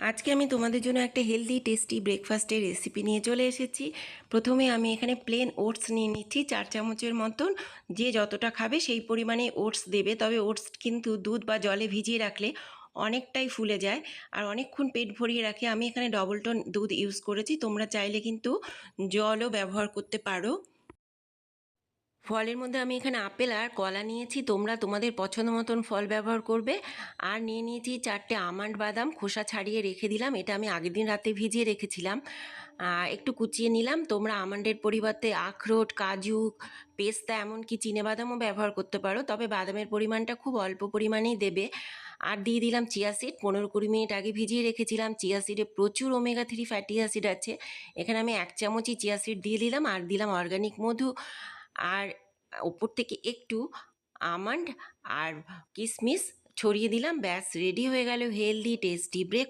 আজকে আমি তোমাদের জন্য একটা হেলদি টেস্টি ব্রেকফাস্টের রেসিপি নিয়ে চলে এসেছি। প্রথমে আমি এখানে প্লেন ওটস নিয়ে নিচ্ছি 4 চামচের মতন। যে যতটা খাবে সেই পরিমাণে ওটস দেবে, তবে ওটস কিন্তু দুধ বা জলে ভিজিয়ে রাখলে অনেকটাই ফুলে যায় আর অনেকক্ষণ পেট ভরিয়ে রাখে। আমি এখানে ডবল টোন দুধ ইউজ করেছি, তোমরা চাইলে কিন্তু জলও ব্যবহার করতে পারো। ফলের মধ্যে আমি এখানে আপেল আর কলা নিয়েছি, তোমরা তোমাদের পছন্দ মতন ফল ব্যবহার করবে। আর নিয়ে নিয়েছি 4টে আমন্ড বাদাম, খোসা ছাড়িয়ে রেখে দিলাম, এটা আমি আগের দিন রাতে ভিজিয়ে রেখেছিলাম। একটু কুচিয়ে নিলাম, তোমরা আমন্ডের পরিবর্তে আখরোট, কাজু, পেস্তা এমনকি চিনেবাদামও ব্যবহার করতে পারো, তবে বাদামের পরিমাণটা খুব অল্প পরিমাণেই দেবে। আর দিয়ে দিলাম চিয়া সিড, 15-20 মিনিট আগে ভিজিয়ে রেখেছিলাম। চিয়া সিডে প্রচুর ওমেগা 3 ফ্যাটি অ্যাসিড আছে, এখানে আমি 1 চামচই চিয়া সিড দিয়ে দিলাম। আর দিলাম অর্গানিক মধু, আর ওপর থেকে একটু আমন্ড আর কিশমিশ ছড়িয়ে দিলাম। ব্যাস রেডি হয়ে গেল হেলদি টেস্টি ব্রেকফাস্ট।